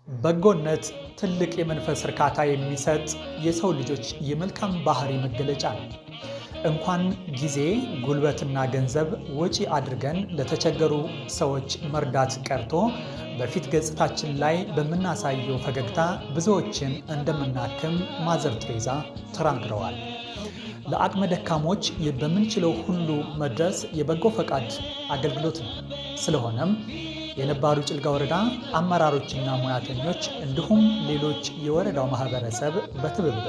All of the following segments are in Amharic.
በጎነት ትልቅ የመንፈስ እርካታ የሚሰጥ የሰው ልጆች የመልካም ባህሪ መገለጫ ነው። እንኳን ጊዜ ጉልበትና ገንዘብ ወጪ አድርገን ለተቸገሩ ሰዎች መርዳት ቀርቶ በፊት ገጽታችን ላይ በምናሳየው ፈገግታ ብዙዎችን እንደምናክም ማዘር ቴሬዛ ተናግረዋል። ለአቅመ ደካሞች በምንችለው ሁሉ መድረስ የበጎ ፈቃድ አገልግሎት ነው። ስለሆነም የነባሩ ጭልጋ ወረዳ አመራሮችና ሙያተኞች እንዲሁም ሌሎች የወረዳው ማህበረሰብ በትብብር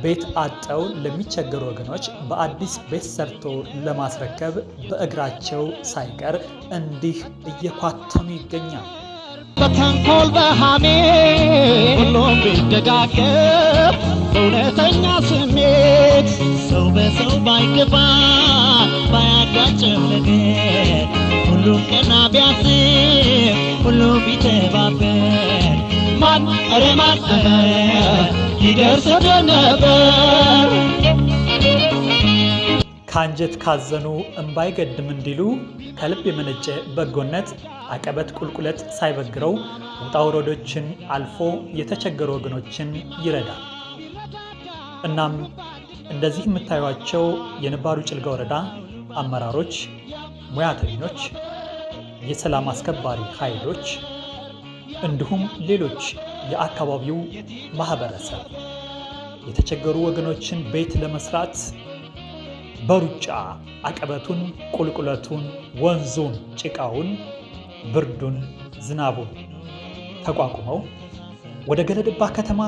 ቤት አጠው ለሚቸገሩ ወገኖች በአዲስ ቤት ሰርቶ ለማስረከብ በእግራቸው ሳይቀር እንዲህ እየኳተኑ ይገኛል። በተንኮል በሃሜ ሁሉም ቢደጋገፍ በእውነተኛ ስሜት ሰው በሰው ባይገባ ባያጋጭም ነገር ሁሉም ቀና ቢያስብ ሁሉም ቢተባበር ማን ኧረ ማን ይደርስ ነበር። ከአንጀት ካዘኑ እምባይገድም እንዲሉ ከልብ የመነጨ በጎነት አቀበት ቁልቁለት ሳይበግረው ውጣ ውረዶችን አልፎ የተቸገሩ ወገኖችን ይረዳል። እናም እንደዚህ የምታዩቸው የነባሩ ጭልጋ ወረዳ አመራሮች፣ ሙያተኞች፣ የሰላም አስከባሪ ኃይሎች እንዲሁም ሌሎች የአካባቢው ማህበረሰብ የተቸገሩ ወገኖችን ቤት ለመስራት በሩጫ አቀበቱን፣ ቁልቁለቱን፣ ወንዙን፣ ጭቃውን፣ ብርዱን፣ ዝናቡን ተቋቁመው ወደ ገለድባ ከተማ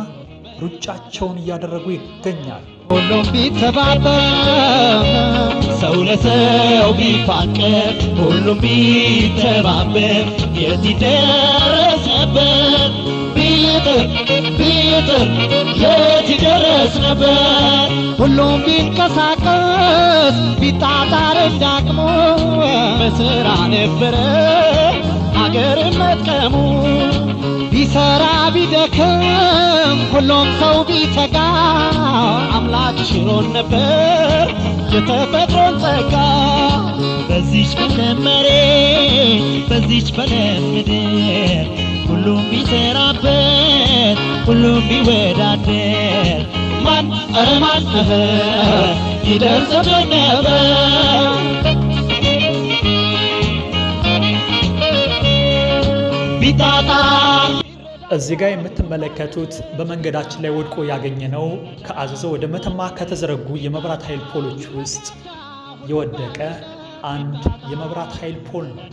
ሩጫቸውን እያደረጉ ይገኛል። ሁሉም ቢተባበር ሰው ለሰው ቢፋቀር ሁሉም ቢተባበር የት ይደረስ ነበር። ቢጥር የት ይደረስ ነበር። ሁሉም ቢንቀሳቀስ ቢጣጣር እንዳቅሙ በስራ ነበረ አገርን መጥቀሙ። ቢሰራ ቢደክም ሁሉም ሰው ቢተጋ አምላክ ሽሮን ነበር የተፈጥሮን ጸጋ። በዚች በለም መሬት በዚች በለም ምድር ሁሉም ቢሰራበት ሁሉም ቢወዳደር ማን ኧረ ማን ይደርስብን ነበር። ቢጣጣ እዚህ ጋር የምትመለከቱት በመንገዳችን ላይ ወድቆ ያገኘነው ከአዘዞ ወደ መተማ ከተዘረጉ የመብራት ኃይል ፖሎች ውስጥ የወደቀ አንድ የመብራት ኃይል ፖል ነው።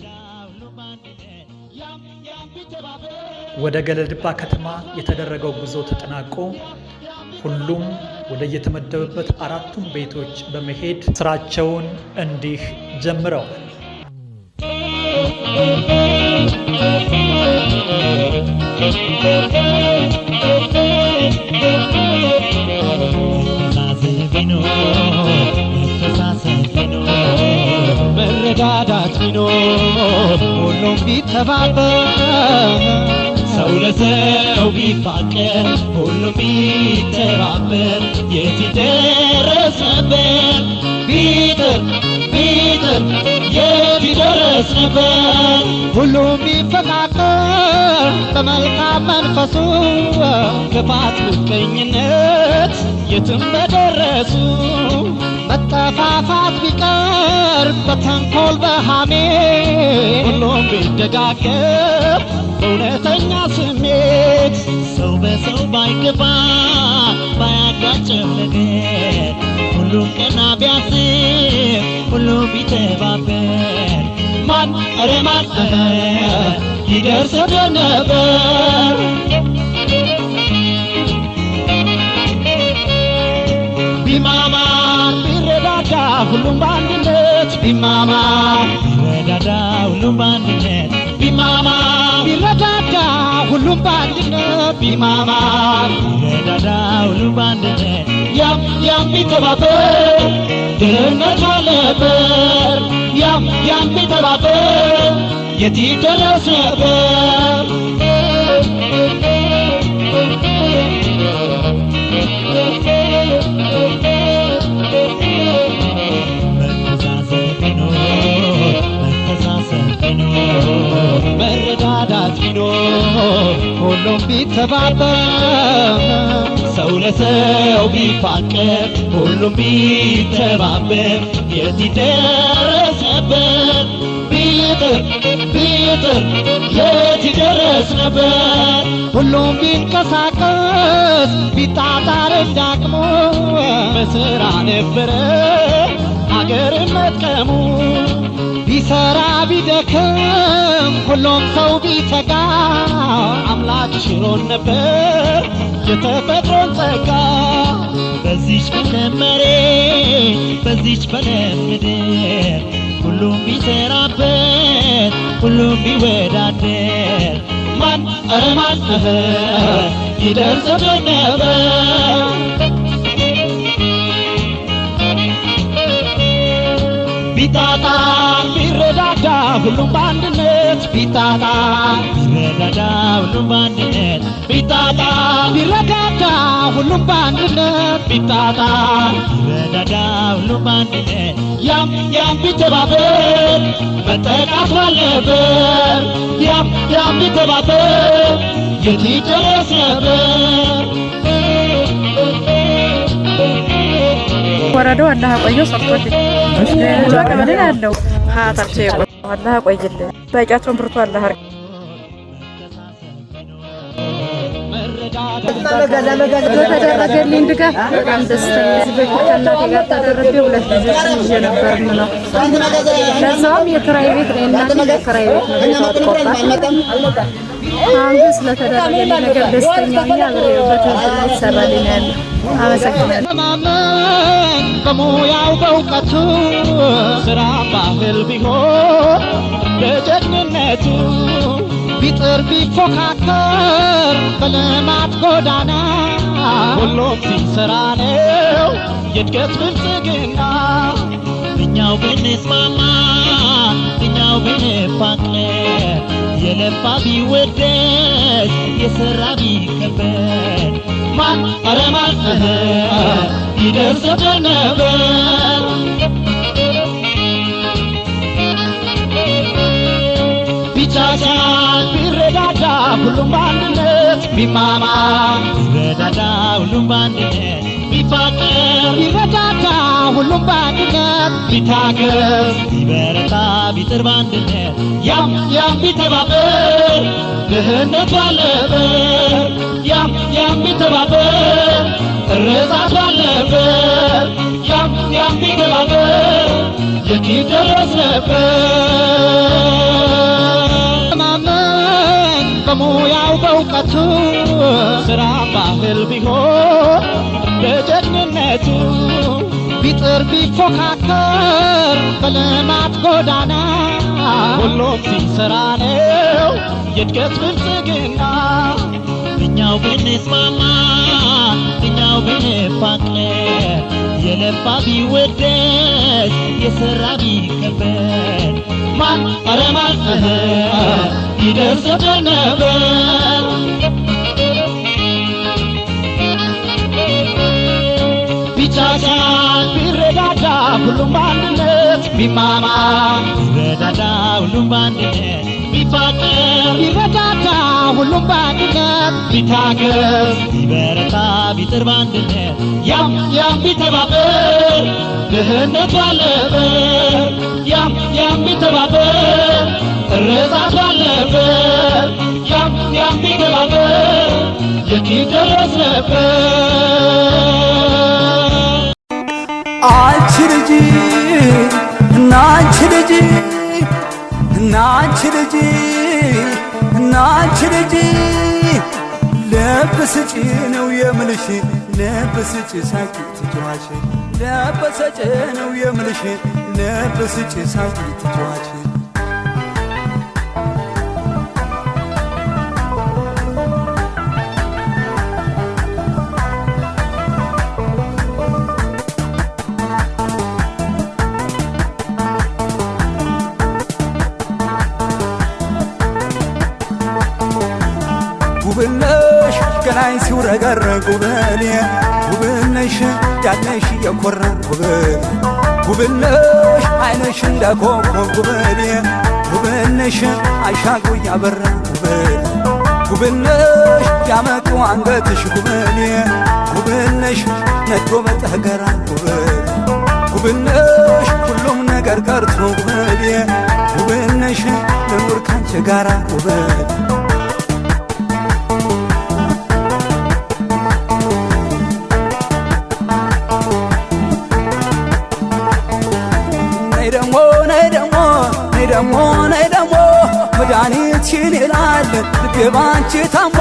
ወደ ገለድባ ከተማ የተደረገው ጉዞ ተጠናቆ ሁሉም ወደ የተመደበበት አራቱም ቤቶች በመሄድ ስራቸውን እንዲህ ጀምረዋል። መረዳዳት ቢኖር ሁሉም ቢተባበር ሰው ለሰው ቢፋቀር ሁሉም ቢተባበር የት ይደረስ ነበር። ቢጥር የት ይደረስ ነበር። ሁሉም ቢፈቃቀር በመልካም መንፈሱ ክፋት ምቀኝነት የትም በደረሱ መጠፋፋት ቢቀር በተንኮል በሃሜ ሁሉም ቢደጋገፍ በእውነተኛ ስሜት ሰው በሰው ባይገባ ባያጋጭም ነገር ሁሉም ቀና ቢያስብ ሁሉም ቢተባበር ማን ኧረ ማን ይደርስ ነበር። ቢማማ ቢረዳዳ ሁሉም በአንድነት ቢማማ ቢረዳዳ ሁሉም በአንድነት ቢማማ ቢረዳዳ ሁሉም በአንድነት ቢማማ ቢረዳዳ ሁሉም በአንድነት ያም ቢተባበር ድህነት አልነበር። ያም ቢተባበር የት ይደረስ ነበር። መረዳዳት ቢኖር ሁሉም ቢተባበር ሰው ለሰው ቢፋቀር ሁሉም ቢተባበር የት ይደረስ ነበር ቢጥር የት ይደረስ ነበር ሁሉም ቢንቀሳቀስ ቢጣጣር እንዳቅሙ በስራ ነበረ አገርን መጥቀሙ ቢሰራ ቢደክም ሁሉም ሰው ቢተጋ አምላክ ሽሮን ነበር የተፈጥሮን ጸጋ በዚች በለም መሬት በዚች በለም ምድር ሁሉም ቢሰራበት ሁሉም ቢወዳደር ማን ኧረ ማን ይደርስብን ነበር ቢታጣ ቢረዳዳ ሁሉም በአንድነት ቢታጣ ቢረዳዳ ሁሉም በአንድነት ቢታጣ ቢረዳዳ ሁሉም በአንድነት ቢታጣ ቢረዳዳ ሁሉም በአንድነት ያም ቢተባበር መጠቃት አልነበር ያም ቢተባበር የት ይደረስ ነበር ወረደው አላህ ቆየው ሰጥቶት ቀበሌ ያለው ሀያታቸው የቆየው አላህ ቆይልን በቂያቸውን ብርቱ አላህ አርግ ተደረገልኝ ድጋፍ በጣም ደስተኛ በፊት ከእናቴ ጋር ተደረገ 2 ልጆችን ይዤ ነበር ነው ለዛውም የክራይ ቤት ነው እናቴ የክራይ ቤት ነው ቤት ወጣ አሁን ስለተደረገልኝ ነገር ደስተኛ ነኝ አብሬው በትምህርት ይሰራልኝ ያለ አመሰግናለሁ በሙያው በእውቀቱ ስራ ባህል ቢሆን በጀግንነቱ ቢጥር ቢፎካከር በልማት ጎዳና ሁሉም ሲሰራ ነው የእድገት ብልጽግና እኛው ብንስማማ እኛው ብንፋቀር የለፋ ቢወደስ የሰራ ቢከበር ማን ኧረ ማን ይደርስብን ነበር ቢቻቻል ቢረዳዳ ሁሉም በአንድነት ቢማማ ቢረዳዳ ሁሉም በአንድነት ቢፋቀር ቢረዳዳ ሁሉም በአንድነት ቢታገዝ ቢበረታ ቢጥር በአንድነት ያም ቢተባበር ድህነት ባለበት ያም ቢተባበር እርዛት ባለበት ያም ቢተባበር የት ይደረስ ነበር ማመን በሙያው በእውቀቱ ስራ ባህል ቢሆን በጀግንነቱ ቢጥር ቢፎካከር በልማት ጎዳና ሁሉም ሲሰራ ነው የእድገት ብልጽግና እኛው ብንስማማ እኛው ብንፋቀር የለፋ ቢወደስ የሰራ ቢከበር ማን ኧረ ማን ይደርስብን ነበር ቢቻቻል ቢረዳዳ ሁሉም በአንድነት ቢማማ ቢረዳዳ ሁሉም በአንድነት ቢፋቀር ቢረዳዳ ሁሉም በአንድነት ቢታገዝ ቢበረታ ቢጥር በአንድነት ያም ቢተባበር ድህነት ባለበት ያም ቢተባበር እርዛት ባለበት ያም ቢተባበር የት ይደረስ ነበር አንቺ ልጅ እናንቺ ልጅ እናንቺ ልጅ እናንቺ ልጅ ልብ ስጪ ነው የምልሽ ልብ ስጪ ሳቂ ትተዋሽ ልብ ስጪ ነው የምልሽ ልብ ስጪ ሳቂ ትተዋሽ ውብነሽ ገናኝ ሲውረገረግ ውበኔ ውብነሽ ያለሽ የኮራ ውብነሽ አይነሽ እንደ ኮከብ ውበኔ ውብነሽ አሻግሮ ያበራ ጉብነሽ ያመቁ አንገትሽ ጉብኔ ጉብነሽ ነዶ በጠገራ ጉብነሽ ሁሉም ነገር ቀርቶ ጉብኔ ጉብነሽ ልኑር ካንቺ ጋራ ጉብኔ ነይ ደሞ መድኃኒትሽን ይላል ልቤ ባንቺ ታሞ